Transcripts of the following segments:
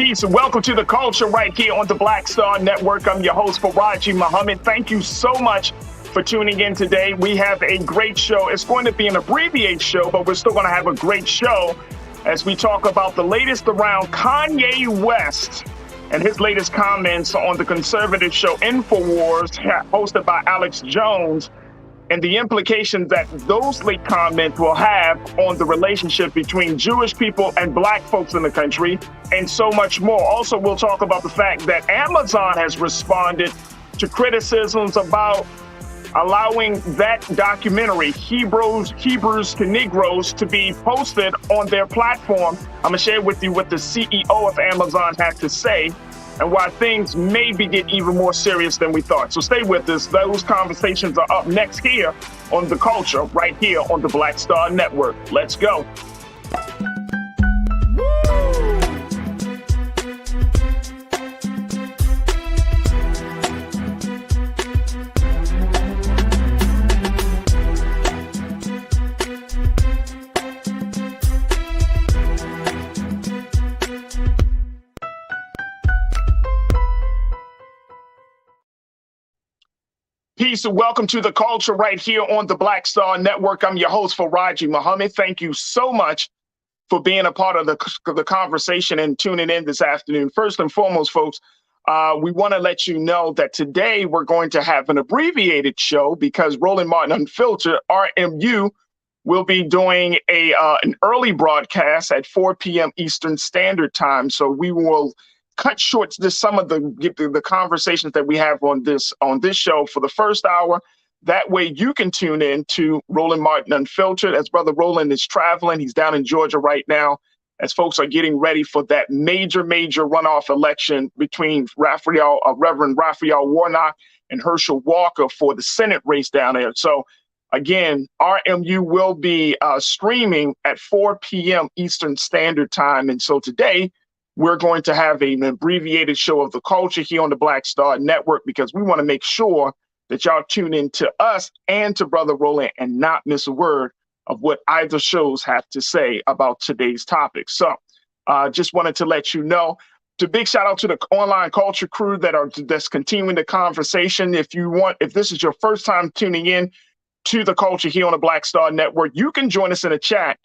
Peace and welcome to The Culture right here on the Black Star Network. I'm your host, Faraji Muhammad. Thank you so much for tuning in today. We have a great show. It's going to be an abbreviated show, but we're still going to have a great show as we talk about the latest around Kanye West and his latest comments on the conservative show InfoWars, hosted by Alex Jones, and the implications that those late comments will have on the relationship between Jewish people and black folks in the country, and so much more. Also, we'll talk about the fact that Amazon has responded to criticisms about allowing that documentary, Hebrews to Negroes, to be posted on their platform. I'm going to share with you what the CEO of Amazon had to say and why things may be getting even more serious than we thought. So stay with us. Those conversations are up next here on The Culture, right here on the Black Star Network. Let's go. Peace and welcome to The Culture right here on the Black Star Network. I'm your host, Faraji Muhammad. Thank you so much for being a part of the conversation and tuning in this afternoon. First and foremost, folks, we want to let you know that today we're going to have an abbreviated show because Roland Martin Unfiltered, RMU, will be doing an early broadcast at 4 p.m. Eastern Standard Time. So we will cut short to some of the conversations that we have on this show for the first hour. That way you can tune in to Roland Martin Unfiltered as Brother Roland is traveling. He's down in Georgia right now as folks are getting ready for that major runoff election between Reverend Raphael Warnock and Herschel Walker for the Senate race down there. So again, RMU will be streaming at 4 p.m. Eastern Standard Time. And so today, we're going to have an abbreviated show of The Culture here on the Black Star Network because we want to make sure that y'all tune in to us and to Brother Roland and not miss a word of what either shows have to say about today's topic. So just wanted to let you know. A big shout out to the online culture crew that's continuing the conversation. If this is your first time tuning in to The Culture here on the Black Star Network, you can join us in a chat.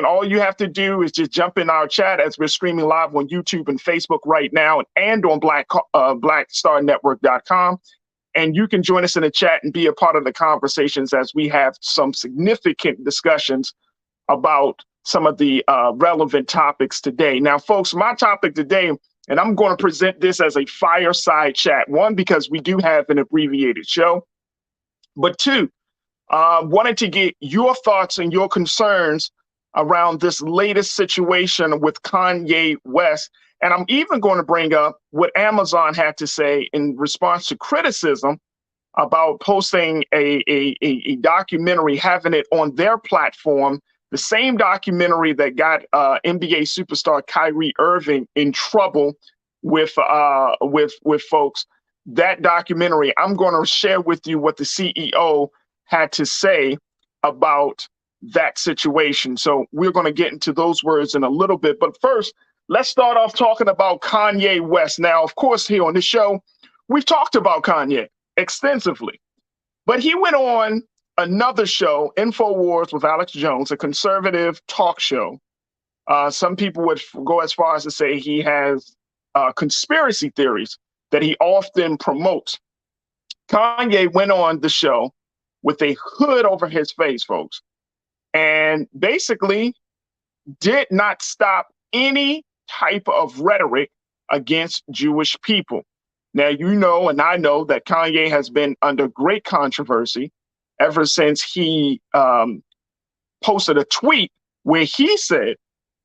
All you have to do is just jump in our chat as we're streaming live on YouTube and Facebook right now and on blackstarnetwork.com. And you can join us in the chat and be a part of the conversations as we have some significant discussions about some of the relevant topics today. Now, folks, my topic today, and I'm going to present this as a fireside chat. One, because we do have an abbreviated show. But two, wanted to get your thoughts and your concerns around this latest situation with Kanye West. And I'm even going to bring up what Amazon had to say in response to criticism about posting a documentary, having it on their platform, the same documentary that got NBA superstar Kyrie Irving in trouble with folks. That documentary, I'm going to share with you what the CEO had to say about that situation. So we're going to get into those words in a little bit. But first, let's start off talking about Kanye West. Now, of course, here on the show, we've talked about Kanye extensively, but he went on another show, InfoWars with Alex Jones, a conservative talk show. Some people would go as far as to say he has conspiracy theories that he often promotes. Kanye went on the show with a hood over his face, folks, and basically did not stop any type of rhetoric against Jewish people. Now, you know, and I know that Kanye has been under great controversy ever since he posted a tweet where he said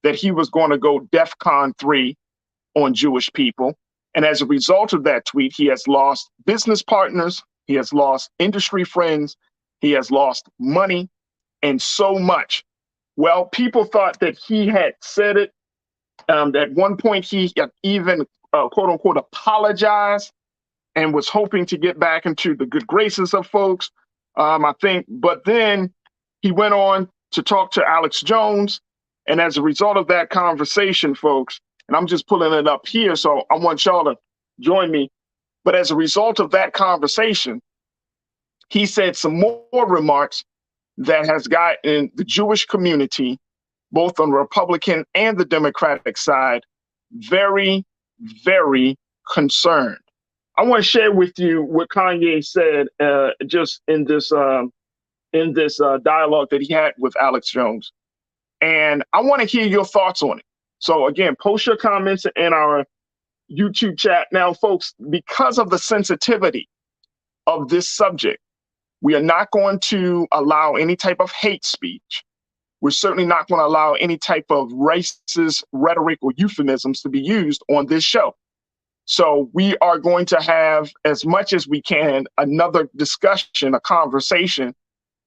that he was going to go DEFCON 3 on Jewish people. And as a result of that tweet, he has lost business partners, he has lost industry friends, he has lost money, and so much. Well, people thought that he had said it. At one point, he even, quote unquote, apologized and was hoping to get back into the good graces of folks, I think. But then he went on to talk to Alex Jones. And as a result of that conversation, folks, And I'm just pulling it up here, so I want y'all to join me. But as a result of that conversation, he said some more remarks that has gotten the Jewish community, both on the Republican and the Democratic side, very, very concerned. I want to share with you what Kanye said just in this dialogue that he had with Alex Jones, and I want to hear your thoughts on it. So again, post your comments in our YouTube chat. Now, folks, because of the sensitivity of this subject, we are not going to allow any type of hate speech. We're certainly not going to allow any type of racist rhetoric or euphemisms to be used on this show. So we are going to have, as much as we can, another discussion, a conversation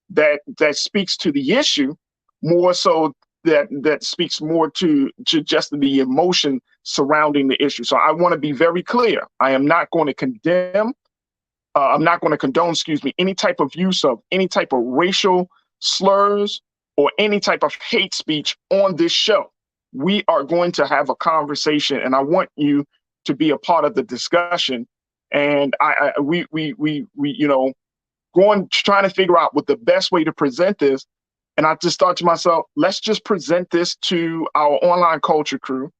that speaks to the issue more so that speaks more to just the emotion surrounding the issue. So I want to be very clear. I am not going to condemn. I'm not going to condone, any type of use of any type of racial slurs or any type of hate speech on this show. We are going to have a conversation, and I want you to be a part of the discussion. And we trying to figure out what the best way to present this. And I just thought to myself, let's just present this to our online culture crew.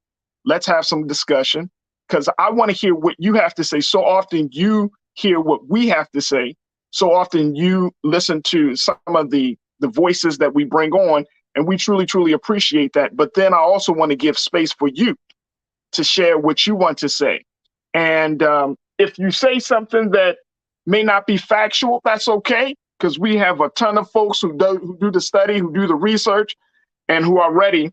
Let's have some discussion, because I want to hear what you have to say. So often you hear what we have to say. So often you listen to some of the voices that we bring on, and we truly, truly appreciate that. But then I also want to give space for you to share what you want to say. And if you say something that may not be factual, that's okay, because we have a ton of folks who do the study, who do the research, and who are ready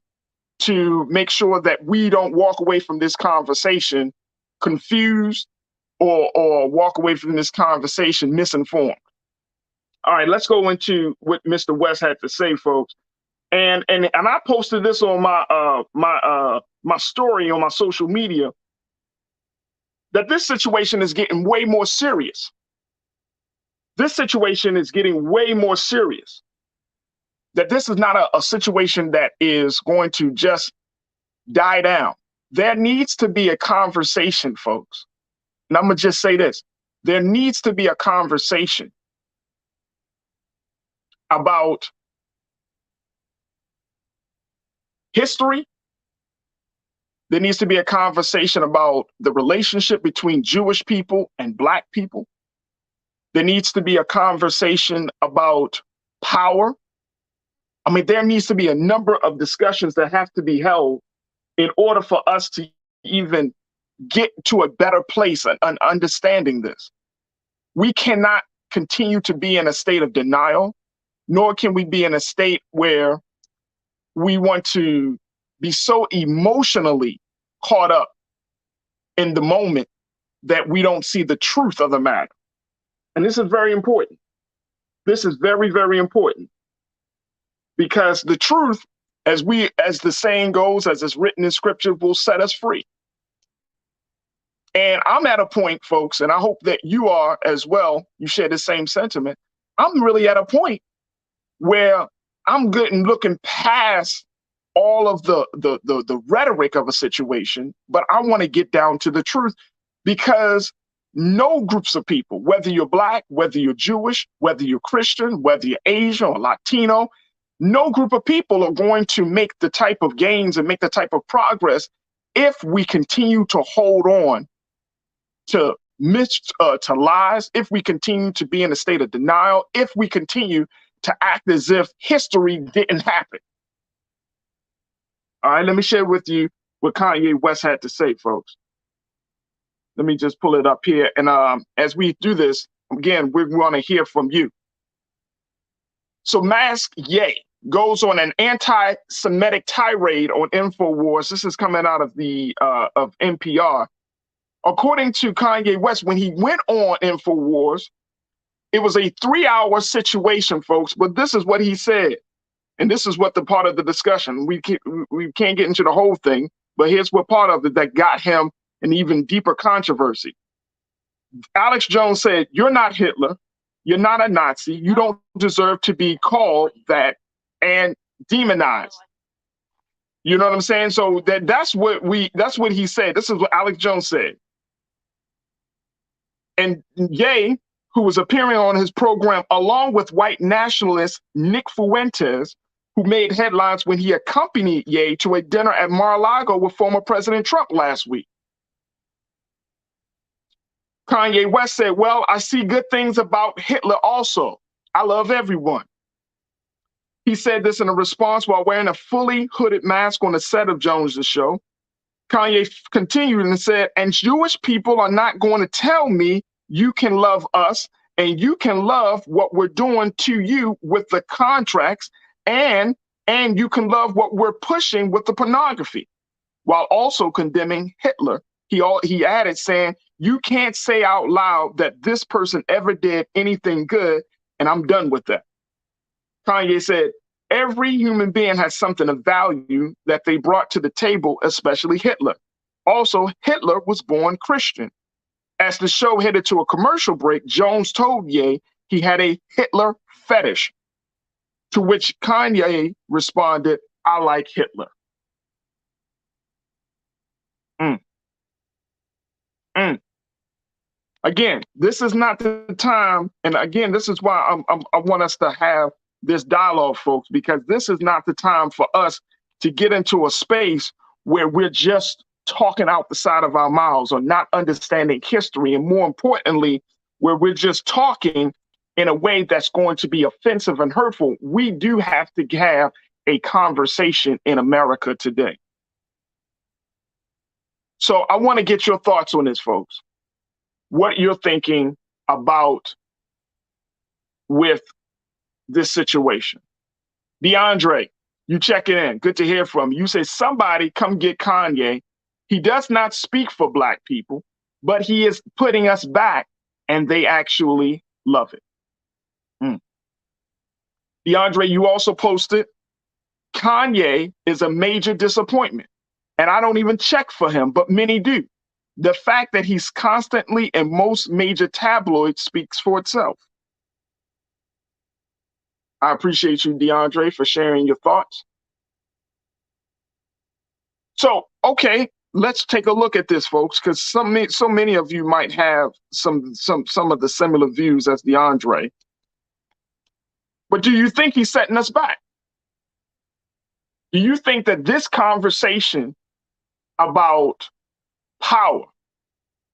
to make sure that we don't walk away from this conversation confused or walk away from this conversation misinformed. All right, let's go into what Mr. West had to say, folks. And I posted this on my story on my social media, that this situation is getting way more serious. This situation is getting way more serious. That this is not a situation that is going to just die down. There needs to be a conversation, folks. And I'm going to just say this. There needs to be a conversation about history. There needs to be a conversation about the relationship between Jewish people and Black people. There needs to be a conversation about power. I mean, there needs to be a number of discussions that have to be held in order for us to even get to a better place and understanding this. We cannot continue to be in a state of denial, nor can we be in a state where we want to be so emotionally caught up in the moment that we don't see the truth of the matter. And this is very important. This is very, very important, because the truth, as the saying goes, as it's written in scripture, will set us free. And I'm at a point, folks, and I hope that you are as well. You share the same sentiment. I'm really at a point where I'm good and looking past all of the rhetoric of a situation, but I want to get down to the truth, because no groups of people, whether you're Black, whether you're Jewish, whether you're Christian, whether you're Asian or Latino, no group of people are going to make the type of gains and make the type of progress if we continue to hold on to lies, if we continue to be in a state of denial, if we continue to act as if history didn't happen. All right, let me share with you what Kanye West had to say, folks. Let me just pull it up here. And as we do this, again, we want to hear from you. So Mask Ye goes on an anti-Semitic tirade on InfoWars. This is coming out of of NPR. According to Kanye West, when he went on InfoWars, it was a 3-hour situation, folks. But this is what he said. And this is what the part of the discussion. We can't get into the whole thing, but here's what part of it that got him an even deeper controversy. Alex Jones said, "You're not Hitler. You're not a Nazi. You don't deserve to be called that and demonized." You know what I'm saying? So that's what he said. This is what Alex Jones said. And Ye, who was appearing on his program along with white nationalist Nick Fuentes, who made headlines when he accompanied Ye to a dinner at Mar-a-Lago with former President Trump last week. Kanye West said, well, I see good things about Hitler also. I love everyone. He said this in a response while wearing a fully hooded mask on the set of Jones' show. Kanye continued and said, and Jewish people are not going to tell me you can love us and you can love what we're doing to you with the contracts and you can love what we're pushing with the pornography, while also condemning Hitler. He added saying, you can't say out loud that this person ever did anything good, and I'm done with that. Kanye said, every human being has something of value that they brought to the table, especially Hitler. Also, Hitler was born Christian. As the show headed to a commercial break, Jones told Ye he had a Hitler fetish, to which Kanye responded, I like Hitler. Mm. Mm. Again, this is not the time, and again, this is why I want us to have this dialogue, folks, because this is not the time for us to get into a space where we're just talking out the side of our mouths or not understanding history, and more importantly, where we're just talking in a way that's going to be offensive and hurtful. We do have to have a conversation in America today. So I want to get your thoughts on this, folks. What you're thinking about with this situation. DeAndre, you checking in. Good to hear from you. You say somebody come get Kanye. He does not speak for Black people, but he is putting us back, and they actually love it. DeAndre, you also posted, Kanye is a major disappointment, and I don't even check for him, but many do. The fact that he's constantly in most major tabloids speaks for itself. I appreciate you, DeAndre, for sharing your thoughts. So, okay, let's take a look at this, folks, because so many of you might have some of the similar views as DeAndre. But do you think he's setting us back? Do you think that this conversation about power,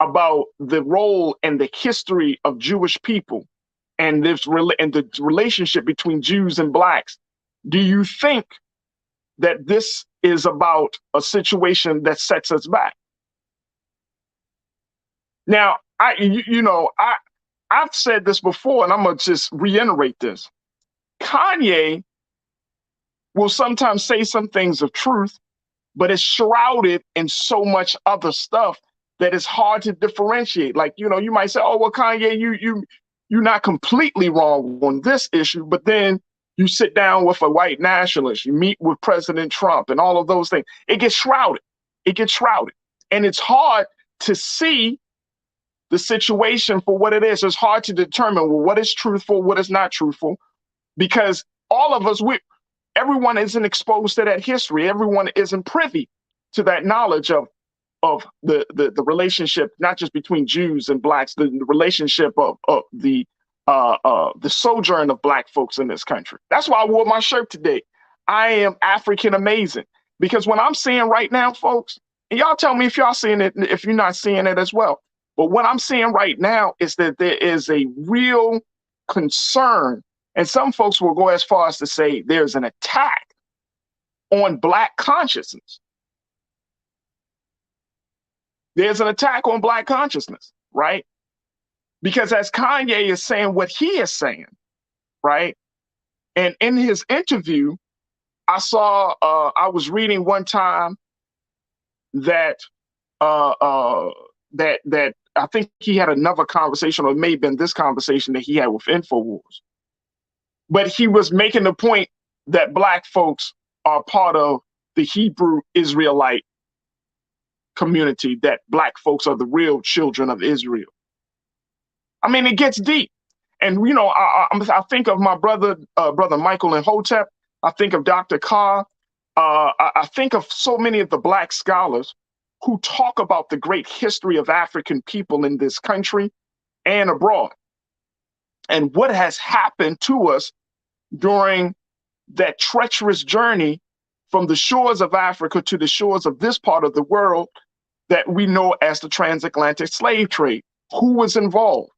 about the role and the history of Jewish people, and the relationship between Jews and Blacks, do you think that this is about a situation that sets us back? Now, I've said this before, and I'm gonna just reiterate this. Kanye will sometimes say some things of truth, but it's shrouded in so much other stuff that it's hard to differentiate. Like, you might say, oh, well, Kanye, you're not completely wrong on this issue, but then you sit down with a white nationalist, you meet with President Trump and all of those things. It gets shrouded. It gets shrouded. And it's hard to see the situation for what it is. It's hard to determine, well, what is truthful, what is not truthful, because all of us, everyone isn't exposed to that history. Everyone isn't privy to that knowledge of the relationship, not just between Jews and Blacks, the relationship of the sojourn of Black folks in this country. That's why I wore my shirt today. I am African amazing, because what I'm seeing right now, folks, and y'all tell me if y'all seeing it, if you're not seeing it as well. But what I'm seeing right now is that there is a real concern, and some folks will go as far as to say there's an attack on Black consciousness. There's an attack on Black consciousness, right? Because as Kanye is saying what he is saying, right? And in his interview, I was reading one time that that I think he had another conversation, or it may have been this conversation that he had with InfoWars. But he was making the point that Black folks are part of the Hebrew Israelite community, that Black folks are the real children of Israel. I mean, it gets deep. And, I think of my brother Michael and Hotep. I think of Dr. Carr. I think of so many of the Black scholars who talk about the great history of African people in this country and abroad, and what has happened to us during that treacherous journey from the shores of Africa to the shores of this part of the world that we know as the transatlantic slave trade. Who was involved?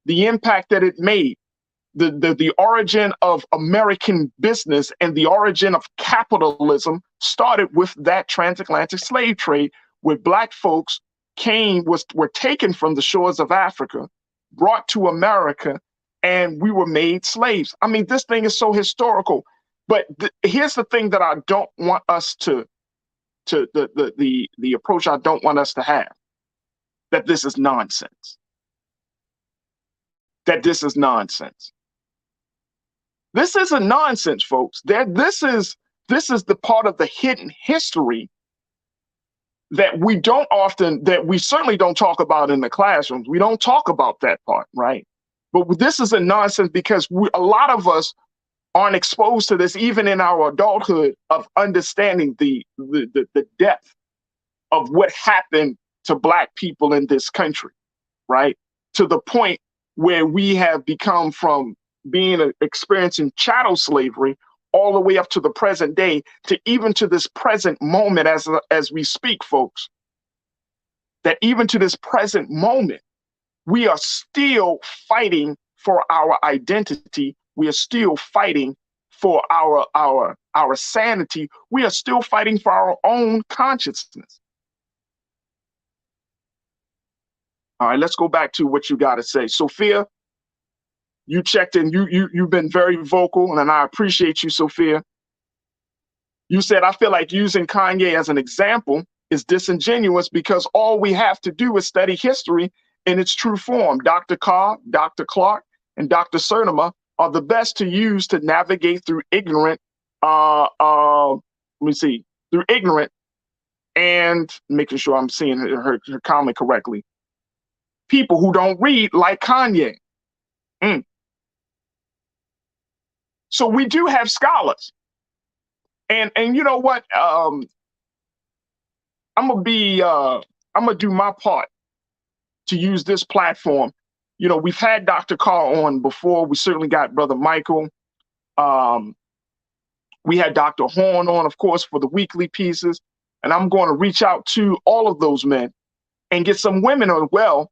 The impact that it made, the origin of American business and the origin of capitalism started with that transatlantic slave trade, where Black folks were taken from the shores of Africa, brought to America, and we were made slaves. I mean, this thing is so historical. But here's the thing that I don't want us the approach I don't want us to have, that this is nonsense. That this is nonsense. This isn't nonsense, folks. This is the part of the hidden history that we certainly don't talk about in the classrooms. We don't talk about that part, right? But this is a nonsense because a lot of us aren't exposed to this, even in our adulthood, of understanding the depth of what happened to Black people in this country, right? To the point where we have become from experiencing chattel slavery all the way up to the present day, to even to this present moment as we speak, folks, that even to this present moment, we are still fighting for our identity. We are still fighting for our sanity. We are still fighting for our own consciousness. All right, let's go back to what you got to say. Sophia, you checked in. You've been very vocal, and I appreciate you, Sophia. You said, I feel like using Kanye as an example is disingenuous because all we have to do is study history in its true form. Dr. Carr, Dr. Clark, and Dr. Cernema are the best to use to navigate through ignorant, through ignorant, and making sure I'm seeing her comment correctly, people who don't read like Kanye. So we do have scholars. And you know what? I'm gonna do my part to use this platform. You know, we've had Dr. Carr on before. We certainly got Brother Michael. We had Dr. Horn on, of course, for the weekly pieces. And I'm going to reach out to all of those men and get some women as well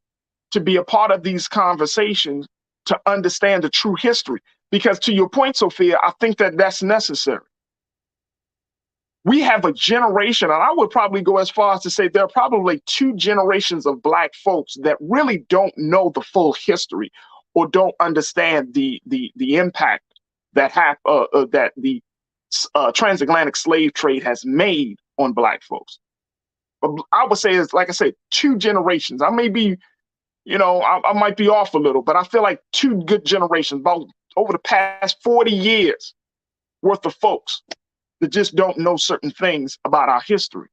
to be a part of these conversations to understand the true history. Because to your point, Sophia, I think that that's necessary. We have a generation, and I would probably go as far as to say there are probably 2 generations of Black folks that really don't know the full history or don't understand the impact that the transatlantic slave trade has made on Black folks. But I would say, like I said, 2 generations. I may be, I might be off a little, but I feel like 2 good generations, about over the past 40 years worth of folks that just don't know certain things about our history.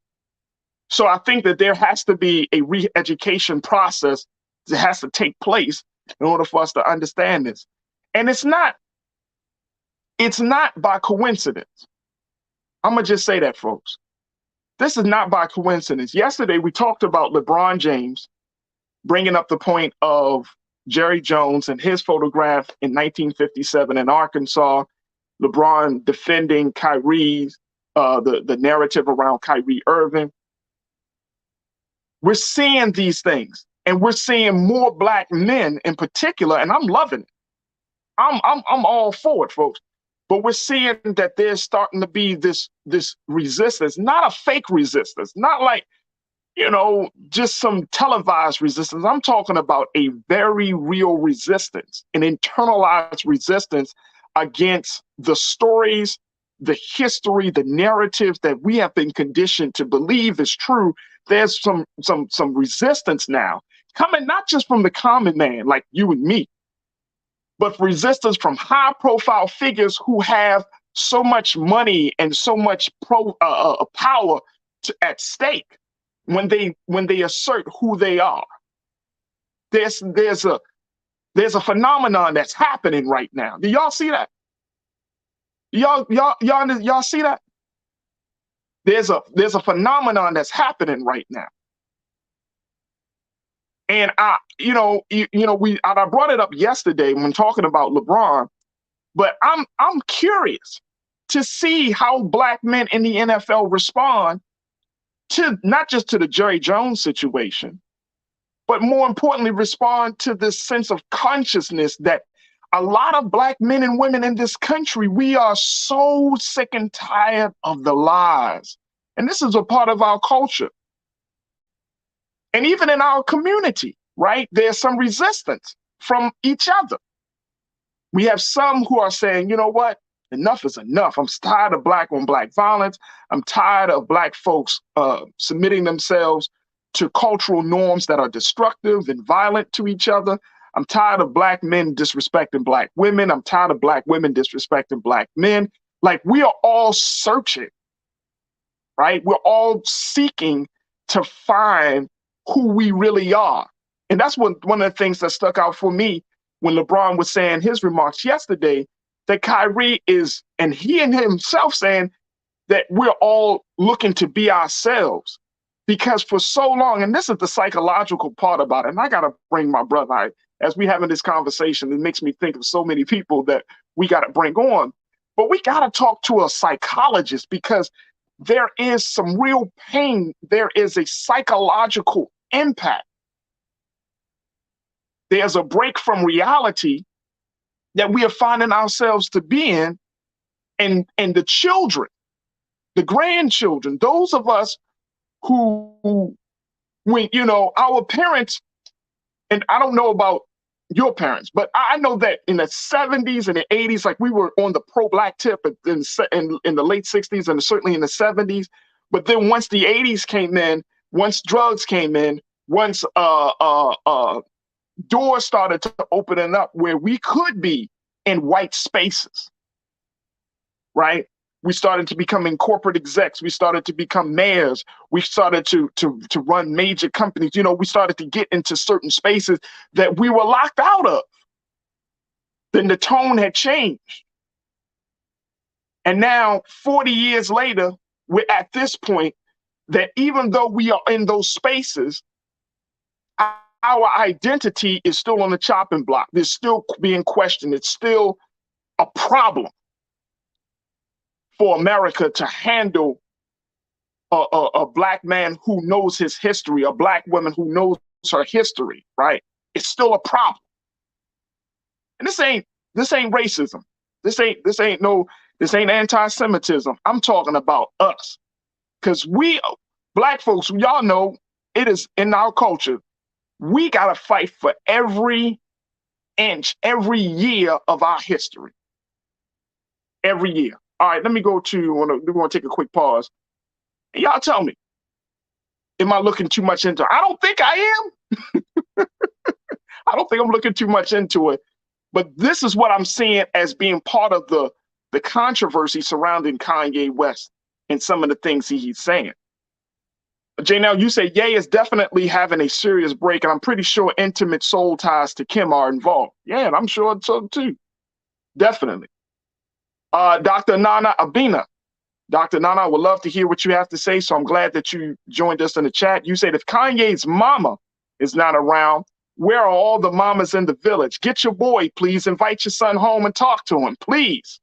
So I think that there has to be a re-education process that has to take place in order for us to understand this. And it's not by coincidence. I'm gonna just say that, folks. This is not by coincidence. Yesterday, we talked about LeBron James bringing up the point of Jerry Jones and his photograph in 1957 in Arkansas, LeBron defending Kyrie's, the narrative around Kyrie Irving. We're seeing these things, and we're seeing more Black men in particular, and I'm loving it. I'm all for it, folks. But we're seeing that there's starting to be this resistance, not a fake resistance, not like, just some televised resistance. I'm talking about a very real resistance, an internalized resistance against the stories, the history, the narrative that we have been conditioned to believe is true. There's some resistance now coming, not just from the common man like you and me, but resistance from high-profile figures who have so much money and so much power at stake when they assert who they are. There's a phenomenon that's happening right now. Do y'all see that? Y'all see that? There's a phenomenon that's happening right now. And I brought it up yesterday when talking about LeBron, but I'm curious to see how black men in the NFL respond to not just to the Jerry Jones situation, but more importantly, respond to this sense of consciousness that a lot of black men and women in this country, we are so sick and tired of the lies. And this is a part of our culture. And even in our community, right? There's some resistance from each other. We have some who are saying, you know what? Enough is enough. I'm tired of black on black violence. I'm tired of black folks submitting themselves to cultural norms that are destructive and violent to each other. I'm tired of black men disrespecting black women. I'm tired of black women disrespecting black men. Like, we are all searching, right? We're all seeking to find who we really are. And that's one of the things that stuck out for me when LeBron was saying his remarks yesterday, that Kyrie is, and he and himself saying that we're all looking to be ourselves. Because for so long, and this is the psychological part about it, and I got to bring my brother, as we having this conversation, it makes me think of so many people that we got to bring on. But we got to talk to a psychologist, because there is some real pain. There is a psychological impact. There's a break from reality that we are finding ourselves to be in, and the children, the grandchildren, those of us who when, our parents, and I don't know about your parents, but I know that in the 70s and the 80s, like, we were on the pro-black tip in the late 60s and certainly in the 70s. But then once the 80s came in, once drugs came in, once doors started to open up where we could be in white spaces, right? We started to become corporate execs. We started to become mayors. We started to run major companies. We started to get into certain spaces that we were locked out of. Then the tone had changed. And now, 40 years later, we're at this point that even though we are in those spaces, our identity is still on the chopping block. There's still being questioned. It's still a problem for America to handle a black man who knows his history, a black woman who knows her history, right? It's still a problem. And this ain't racism. This ain't anti-Semitism. I'm talking about us. Because we, black folks, y'all know, it is in our culture. We got to fight for every inch, every year of our history. Every year. All right, let me go to, we're going to take a quick pause. Y'all tell me, am I looking too much into it? I don't think I am. I don't think I'm looking too much into it. But this is what I'm seeing as being part of the controversy surrounding Kanye West and some of the things he's saying. Jay, now you say Ye is definitely having a serious break, and I'm pretty sure intimate soul ties to Kim are involved. Yeah, and I'm sure so too. Definitely. Dr. Nana Abina. Dr. Nana, I would love to hear what you have to say, so I'm glad that you joined us in the chat. You said if Kanye's mama is not around, where are all the mamas in the village? Get your boy, please. Invite your son home and talk to him, please.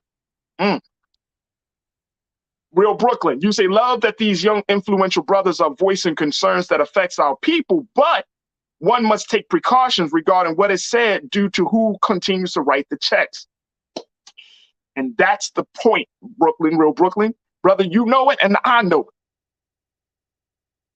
Real Brooklyn, you say, love that these young influential brothers are voicing concerns that affects our people, but one must take precautions regarding what is said due to who continues to write the checks. And that's the point, Brooklyn, Real Brooklyn. Brother, you know it and I know it.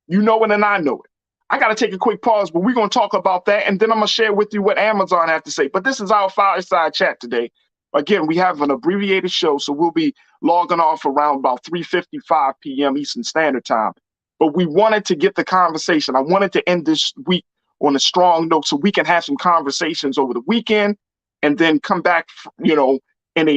You know it and I know it. I got to take a quick pause, but we're going to talk about that, and then I'm going to share with you what Amazon have to say. But this is our fireside chat today. Again, we have an abbreviated show, so we'll be logging off around about 3:55 p.m. Eastern Standard Time. But we wanted to get the conversation. I wanted to end this week on a strong note so we can have some conversations over the weekend and then come back, in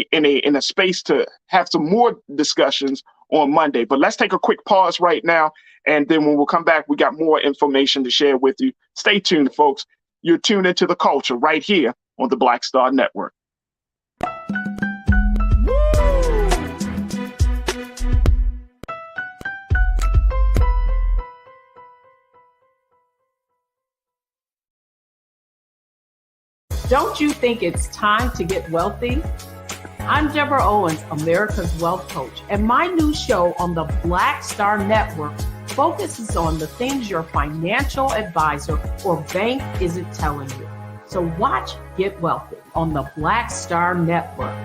a space to have some more discussions on Monday. But let's take a quick pause right now, and then when we'll come back, we got more information to share with you. Stay tuned, folks. You're tuned into the culture right here on the Black Star Network. Don't you think it's time to get wealthy? I'm Deborah Owens, America's Wealth Coach, and my new show on the Black Star Network focuses on the things your financial advisor or bank isn't telling you. So watch Get Wealthy on the Black Star Network.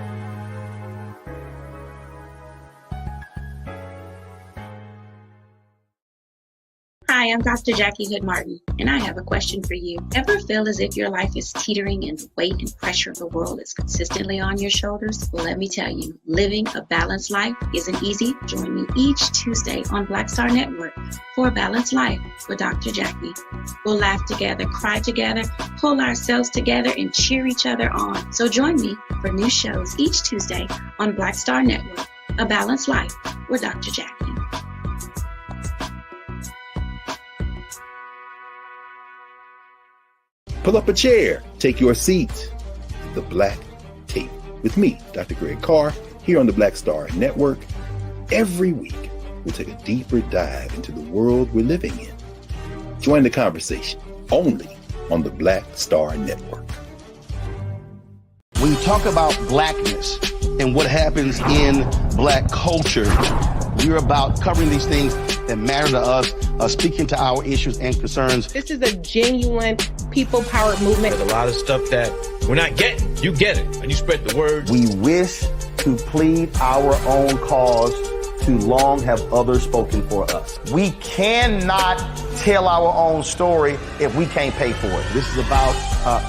Hi, I'm Dr. Jackie Hood Martin, and I have a question for you. Ever feel as if your life is teetering and the weight and pressure of the world is consistently on your shoulders? Well, let me tell you, living a balanced life isn't easy. Join me each Tuesday on Black Star Network for A Balanced Life with Dr. Jackie. We'll laugh together, cry together, pull ourselves together, and cheer each other on. So join me for new shows each Tuesday on Black Star Network, A Balanced Life with Dr. Jackie. Pull up a chair, take your seat. The Black Tape with me, Dr. Greg Carr, here on the Black Star Network. Every week, we'll take a deeper dive into the world we're living in. Join the conversation only on the Black Star Network. When you talk about blackness and what happens in black culture, we're about covering these things that matter to us, speaking to our issues and concerns. This is a genuine people-powered movement. There's a lot of stuff that we're not getting. You get it, and you spread the word. We wish to plead our own cause. Too long have others spoken for us. We cannot tell our own story if we can't pay for it. This is about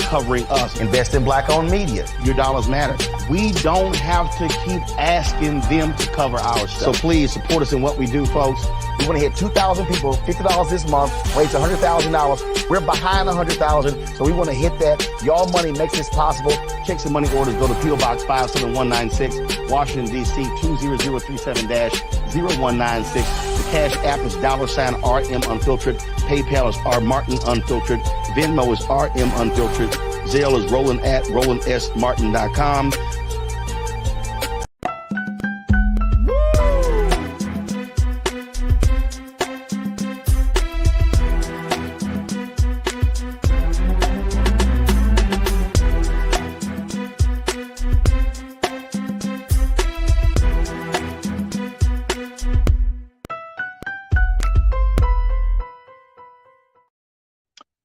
covering us. Invest in black-owned media. Your dollars matter. We don't have to keep asking them to cover our stuff. So please support us in what we do, folks. We want to hit 2,000 people, $50 this month, raise $100,000. We're behind 100,000, so we want to hit that. Y'all money makes this possible. Checks and money orders go to P.O. Box 57196, Washington, D.C. 20037-0196. The Cash App is $RM Unfiltered. PayPal is R Martin Unfiltered. Venmo is RM Unfiltered. Zelle is Roland at RolandSMartin.com.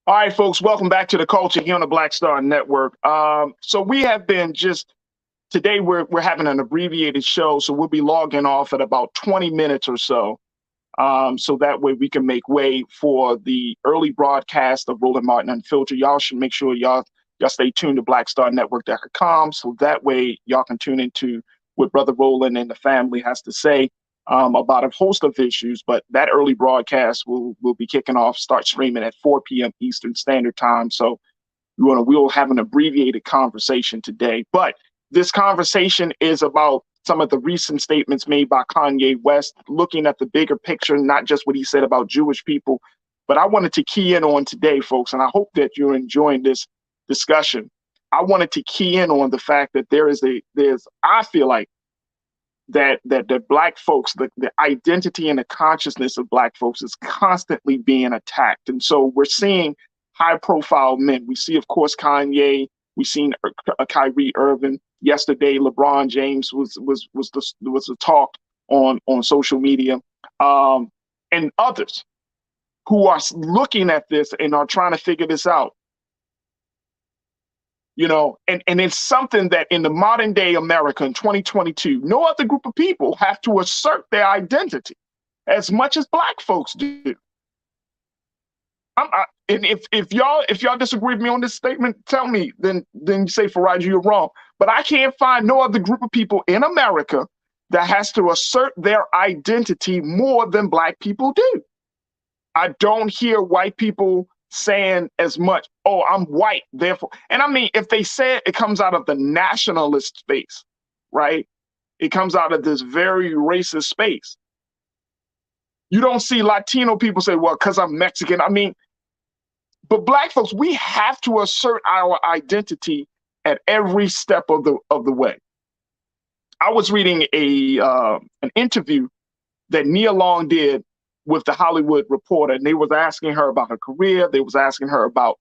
All right, folks, welcome back to The Culture here on the Black Star Network. So we have been today we're having an abbreviated show, so we'll be logging off at about 20 minutes or so. So that way we can make way for the early broadcast of Roland Martin Unfiltered. Y'all should make sure y'all stay tuned to BlackStarNetwork.com, so that way y'all can tune into what Brother Roland and the family has to say about a host of issues. But that early broadcast will be kicking off, start streaming at 4 p.m. Eastern Standard Time. So we'll have an abbreviated conversation today. But this conversation is about some of the recent statements made by Kanye West, looking at the bigger picture, not just what he said about Jewish people. But I wanted to key in on today, folks, and I hope that you're enjoying this discussion. I wanted to key in on the fact that I feel like that the Black folks, the identity and the consciousness of Black folks is constantly being attacked. And so we're seeing high profile men. We see, of course, Kanye. We've seen Kyrie Irving. Yesterday, LeBron James was the talk on social media, and others who are looking at this and are trying to figure this out. And it's something that in the modern day America in 2022, no other group of people have to assert their identity as much as Black folks do. And if y'all disagree with me on this statement, tell me. Then you say, Faraj, you're wrong. But I can't find no other group of people in America that has to assert their identity more than Black people do. I don't hear white people saying as much, oh, I'm white, therefore. And I mean, if they say it comes out of the nationalist space, right? It comes out of this very racist space. You don't see Latino people say, well, because I'm Mexican. I mean, but Black folks, we have to assert our identity at every step of the way. I was reading an interview that Nia Long did with the Hollywood Reporter, and they was asking her about her career. They was asking her about,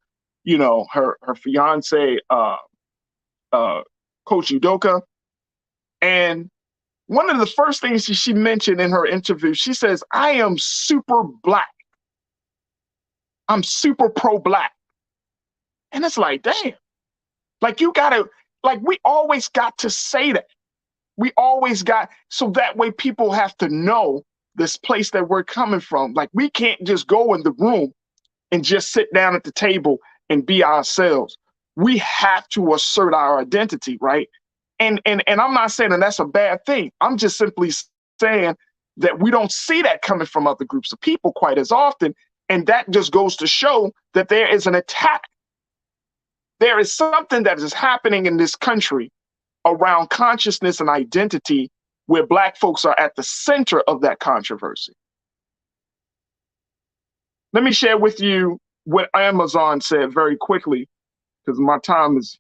her fiance, Coach Udoka. And one of the first things she mentioned in her interview, she says, I am super black. I'm super pro-black. And it's like, damn, like we always got to say that. We always got, so that way people have to know this place that we're coming from. Like, we can't just go in the room and just sit down at the table and be ourselves. We have to assert our identity, right? And I'm not saying that that's a bad thing. I'm just simply saying that we don't see that coming from other groups of people quite as often. And that just goes to show that there is an attack. There is something that is happening in this country around consciousness and identity where Black folks are at the center of that controversy. Let me share with you what Amazon said very quickly, because my time is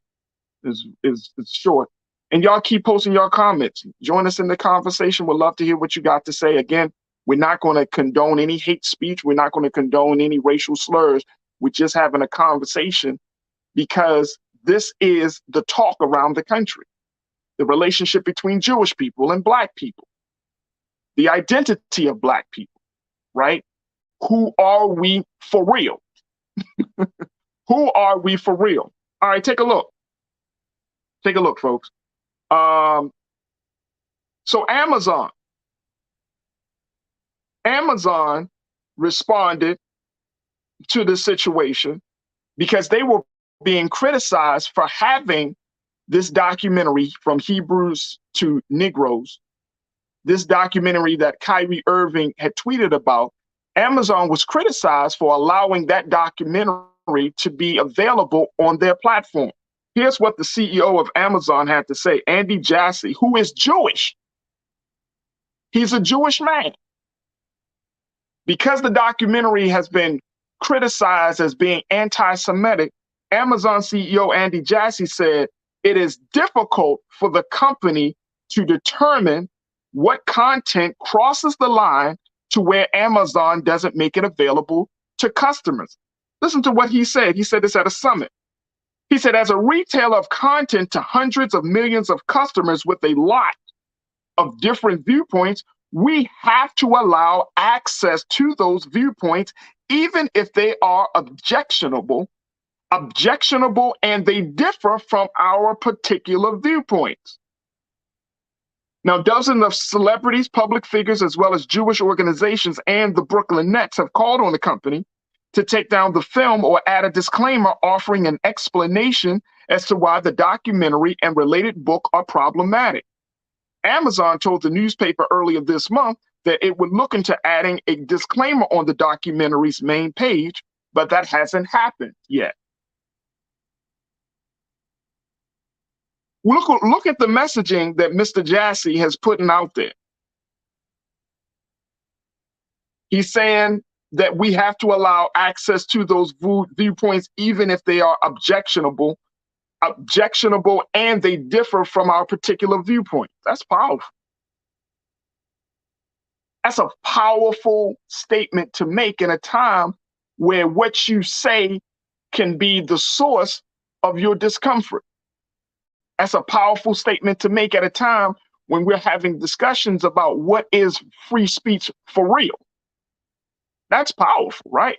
short. And y'all keep posting your comments. Join us in the conversation. We'd love to hear what you got to say. Again, we're not going to condone any hate speech. We're not going to condone any racial slurs. We're just having a conversation because this is the talk around the country. The relationship between Jewish people and Black people. The identity of Black people, right? Who are we for real? Who are we for real? All right, take a look. Take a look, folks. So Amazon responded to the situation because they were being criticized for having this documentary From Hebrews to Negroes, this documentary that Kyrie Irving had tweeted about. Amazon was criticized for allowing that documentary to be available on their platform. Here's what the CEO of Amazon had to say, Andy Jassy, who is Jewish. He's a Jewish man. Because the documentary has been criticized as being anti-Semitic, Amazon CEO Andy Jassy said, it is difficult for the company to determine what content crosses the line to where Amazon doesn't make it available to customers. Listen to what he said. He said this at a summit. He said, as a retailer of content to hundreds of millions of customers with a lot of different viewpoints, we have to allow access to those viewpoints, even if they are objectionable, and they differ from our particular viewpoints. Now, dozens of celebrities, public figures, as well as Jewish organizations and the Brooklyn Nets have called on the company to take down the film or add a disclaimer offering an explanation as to why the documentary and related book are problematic. Amazon told the newspaper earlier this month that it would look into adding a disclaimer on the documentary's main page, but that hasn't happened yet. Look at the messaging that Mr. Jassy has put out there. He's saying that we have to allow access to those viewpoints, even if they are objectionable, and they differ from our particular viewpoint. That's powerful. That's a powerful statement to make in a time where what you say can be the source of your discomfort. That's a powerful statement to make at a time when we're having discussions about what is free speech for real. That's powerful, right?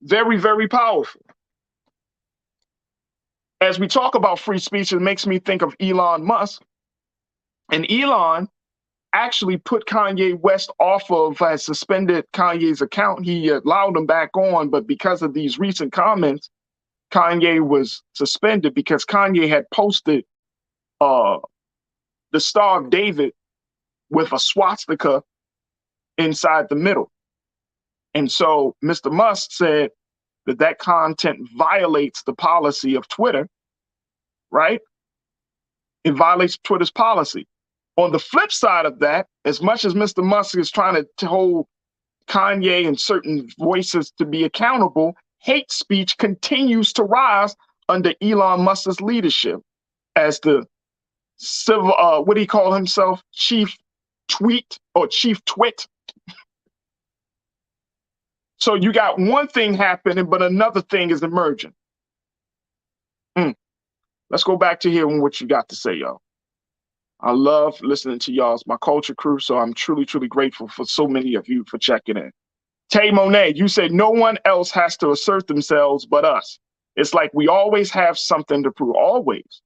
Very, very powerful. As we talk about free speech, it makes me think of Elon Musk. And Elon actually put Kanye West off of, has suspended Kanye's account. He allowed him back on, but because of these recent comments, Kanye was suspended because Kanye had posted the Star of David with a swastika inside the middle. And so Mr. Musk said that that content violates the policy of Twitter, right? It violates Twitter's policy. On the flip side of that, as much as Mr. Musk is trying to hold Kanye and certain voices to be accountable, hate speech continues to rise under Elon Musk's leadership as the civil, what do you call himself? Chief Tweet or Chief Twit. So you got one thing happening, but another thing is emerging. Let's go back to hearing what you got to say, y'all. I love listening to y'all. It's my culture crew, so I'm truly, truly grateful for so many of you for checking in. Tay Monet, you said no one else has to assert themselves but us. It's like we always have something to prove, always.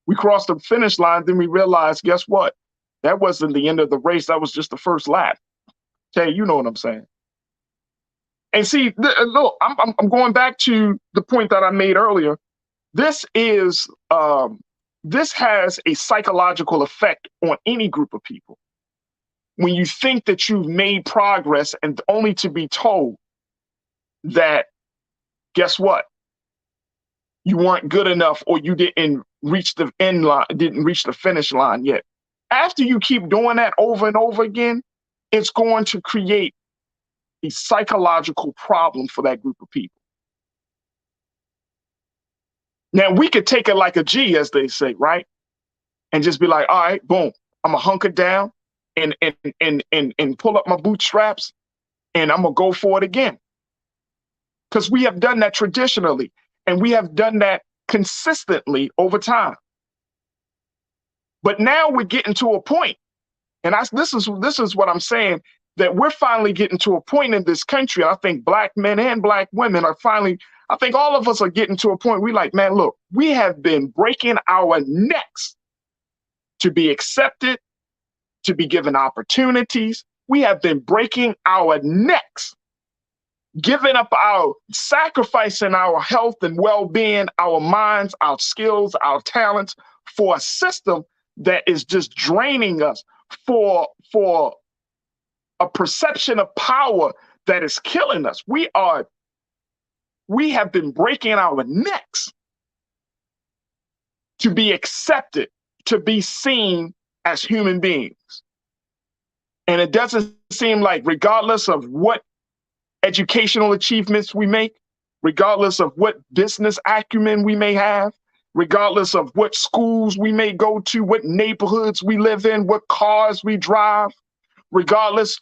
We crossed the finish line, then we realized, guess what? That wasn't the end of the race. That was just the first lap. Tay, you know what I'm saying. And see, look, I'm going back to the point that I made earlier. This has a psychological effect on any group of people. When you think that you've made progress and only to be told that, guess what? You weren't good enough, or you didn't reach the end line, didn't reach the finish line yet. After you keep doing that over and over again, it's going to create a psychological problem for that group of people. Now, we could take it like a G, as they say, right? And just be like, all right, boom, I'm gonna hunker down and pull up my bootstraps, and I'm gonna go for it again. Because we have done that traditionally, and we have done that consistently over time. But now we're getting to a point, and this is what I'm saying, that we're finally getting to a point in this country. I think black men and black women are finally, I think all of us are getting to a point we like, man, look, we have been breaking our necks to be accepted, to be given opportunities. We have been breaking our necks, giving up sacrificing our health and well-being, our minds, our skills, our talents for a system that is just draining us, for a perception of power that is killing us. We have been breaking our necks to be accepted, to be seen as human beings. And it doesn't seem like, regardless of what educational achievements we make, regardless of what business acumen we may have, regardless of what schools we may go to, what neighborhoods we live in, what cars we drive, regardless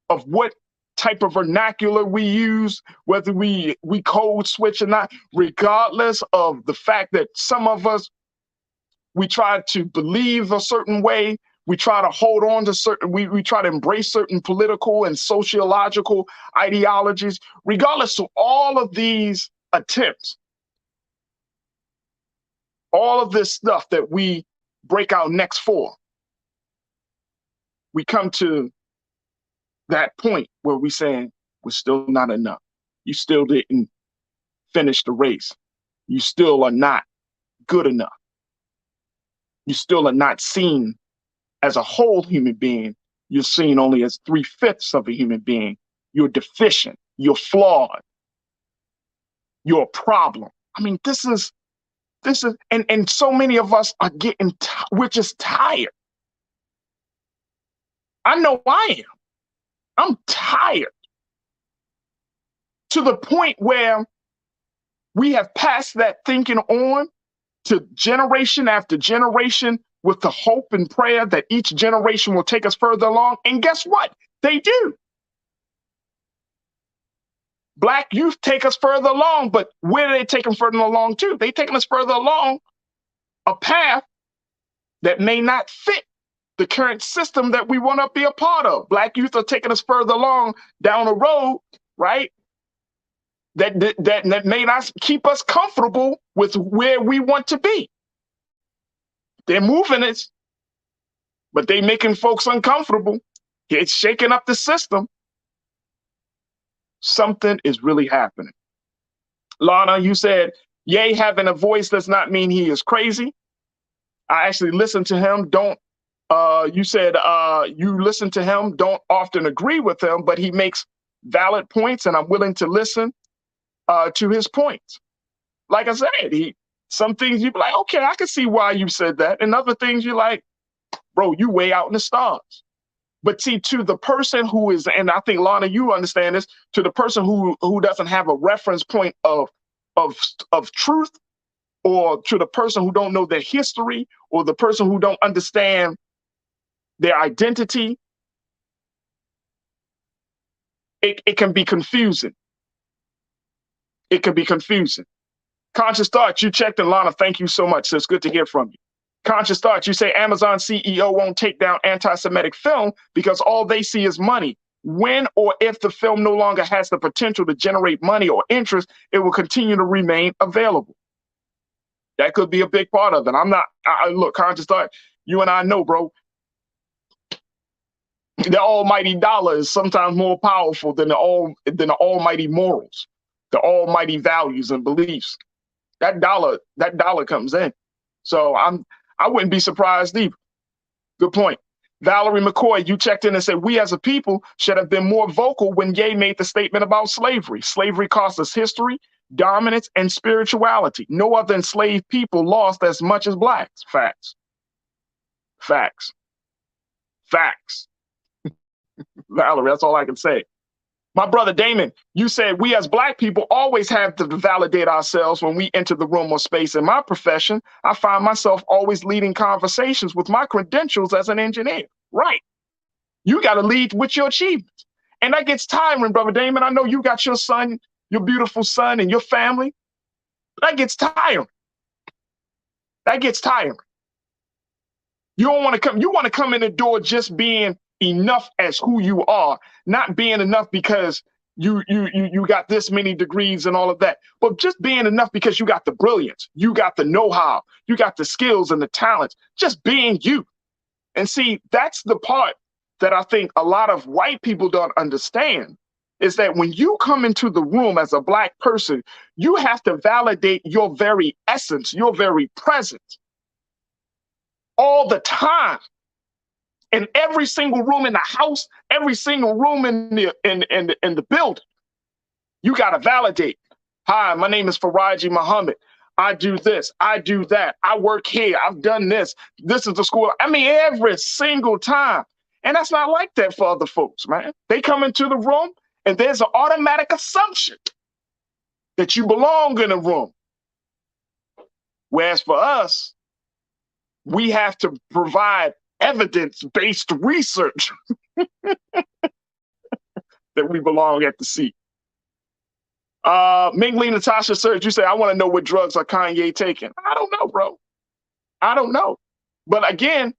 of what type of vernacular we use, whether we code switch or not, regardless of the fact that some of us, we try to believe a certain way, we try to hold on to certain, we try to embrace certain political and sociological ideologies, regardless of all of these attempts, all of this stuff that we break our necks for, we come to that point where we're saying we're still not enough. You still didn't finish the race. You still are not good enough. You still are not seen as a whole human being. You're seen only as 3/5 of a human being. You're deficient. You're flawed. You're a problem. I mean, this is, and so many of us are we're just tired. I know I am. I'm tired, to the point where we have passed that thinking on to generation after generation, with the hope and prayer that each generation will take us further along. And guess what? They do. Black youth take us further along, but where are they taking further along to? They're taking us further along a path that may not fit the current system that we want to be a part of. Black youth are taking us further along down a road, right? That may not keep us comfortable with where we want to be. They're moving us, but they making folks uncomfortable. It's shaking up the system. Something is really happening. Lana, you said, Ye having a voice does not mean he is crazy. I actually listened to him. You said you listen to him, don't often agree with him, but he makes valid points, and I'm willing to listen to his points. Like I said, some things you be like, okay, I can see why you said that. And other things you're like, bro, you way out in the stars. But see, to the person who is, and I think, Lana, you understand this, to the person who doesn't have a reference point of truth, or to the person who don't know their history, or the person who don't understand their identity, it can be confusing. It can be confusing. Conscious Thoughts, you checked in, Lana. Thank you so much. It's good to hear from you. Conscious Thoughts, you say Amazon CEO won't take down anti-Semitic film because all they see is money. When or if the film no longer has the potential to generate money or interest, it will continue to remain available. That could be a big part of it. Look, Conscious Thought, you and I know, bro, the almighty dollar is sometimes more powerful than the almighty morals, the almighty values and beliefs. That dollar comes in. So I wouldn't be surprised either. Good point. Valerie McCoy, you checked in and said, we as a people should have been more vocal when Ye made the statement about slavery. Slavery cost us history, dominance, and spirituality. No other enslaved people lost as much as blacks. Facts. Facts. Facts. Valerie, that's all I can say. My brother Damon, you said we as black people always have to validate ourselves when we enter the room or space. In my profession, I find myself always leading conversations with my credentials as an engineer. Right. You got to lead with your achievements. And that gets tiring, brother Damon. I know you got your son, your beautiful son, and your family. That gets tiring. That gets tiring. You don't want to come. You want to come in the door just being enough as who you are, not being enough because you got this many degrees and all of that, but just being enough because you got the brilliance, you got the know-how, you got the skills and the talents, just being you. And see, that's the part that I think a lot of white people don't understand, is that when you come into the room as a black person, you have to validate your very essence, your very presence all the time. In every single room in the house, every single room in the building, you got to validate. Hi, my name is Faraji Muhammad. I do this. I do that. I work here. I've done this. This is the school. I mean, every single time. And that's not like that for other folks, man. They come into the room and there's an automatic assumption that you belong in a room. Whereas for us, we have to provide evidence-based research that we belong at the seat. Ming Lee Natasha Serge, you say, I want to know what drugs are Kanye taking. I don't know, bro. I don't know. But again,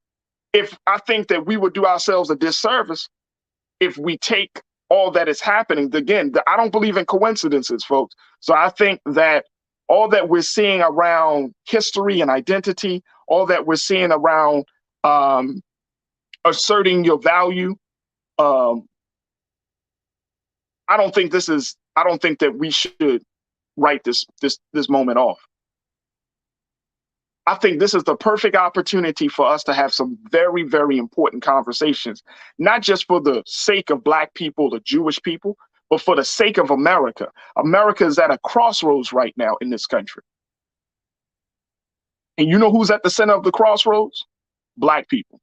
if I think that we would do ourselves a disservice if we take all that is happening. Again, I don't believe in coincidences, folks. So I think that all that we're seeing around history and identity, all that we're seeing around asserting your value. I don't think that we should write this moment off. I think this is the perfect opportunity for us to have some very, very important conversations, not just for the sake of black people, the Jewish people, but for the sake of America. America is at a crossroads right now in this country. And you know who's at the center of the crossroads? Black people.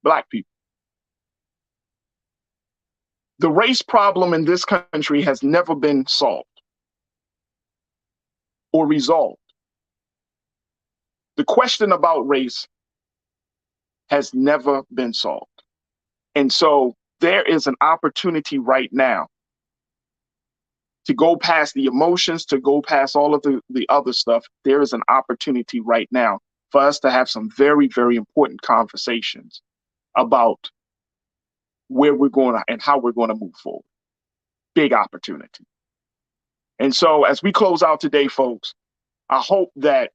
Black people. The race problem in this country has never been solved or resolved. The question about race has never been solved. And so there is an opportunity right now to go past the emotions, to go past all of the other stuff. There is an opportunity right now for us to have some very, very important conversations about where we're going and how we're going to move forward. Big opportunity. And so as we close out today, folks, I hope that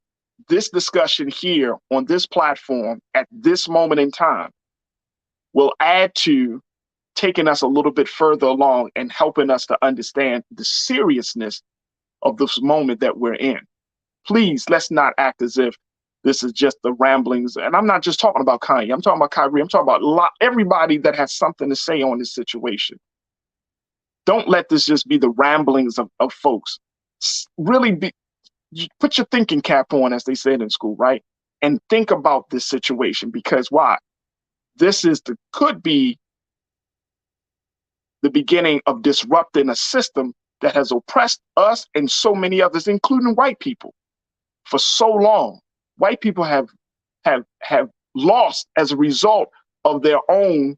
this discussion here on this platform at this moment in time will add to taking us a little bit further along and helping us to understand the seriousness of this moment that we're in. Please, let's not act as if this is just the ramblings. And I'm not just talking about Kanye. I'm talking about Kyrie. I'm talking about everybody that has something to say on this situation. Don't let this just be the ramblings of folks. Really put your thinking cap on, as they said in school, right? And think about this situation, because why? This could be the beginning of disrupting a system that has oppressed us and so many others, including white people, for so long. White people have lost as a result of their own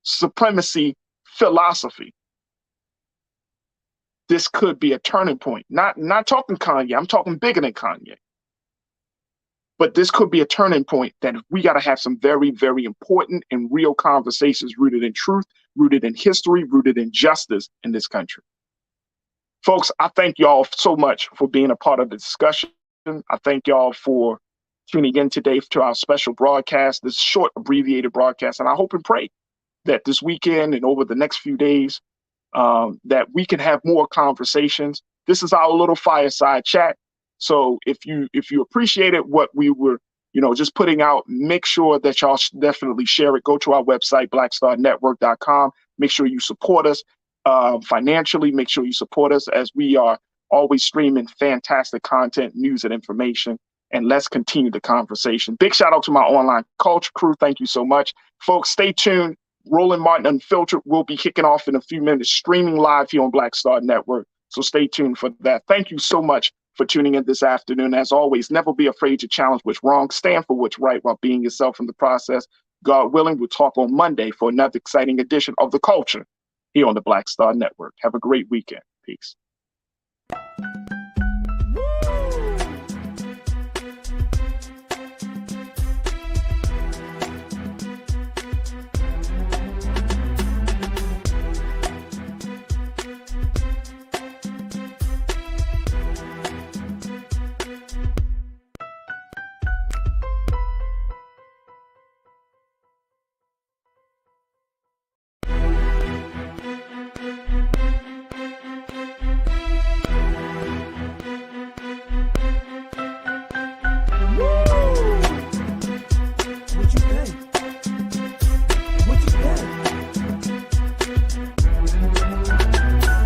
supremacy philosophy. This could be a turning point. Not talking Kanye, I'm talking bigger than Kanye. But this could be a turning point that we got to have some very, very important and real conversations rooted in truth, rooted in history, rooted in justice in this country. Folks, I thank y'all so much for being a part of the discussion. I thank y'all for tuning in today to our special broadcast, this short abbreviated broadcast. And I hope and pray that this weekend and over the next few days, that we can have more conversations. This is our little fireside chat. So if you appreciated what we were, just putting out, make sure that y'all definitely share it. Go to our website, blackstarnetwork.com. Make sure you support us financially. Make sure you support us as we are always streaming fantastic content, news, and information. And let's continue the conversation. Big shout out to my online culture crew. Thank you so much. Folks, stay tuned. Roland Martin Unfiltered will be kicking off in a few minutes, streaming live here on Black Star Network. So stay tuned for that. Thank you so much for tuning in this afternoon. As always, never be afraid to challenge what's wrong. Stand for what's right while being yourself in the process. God willing, we'll talk on Monday for another exciting edition of The Culture here on the Black Star Network. Have a great weekend. Peace.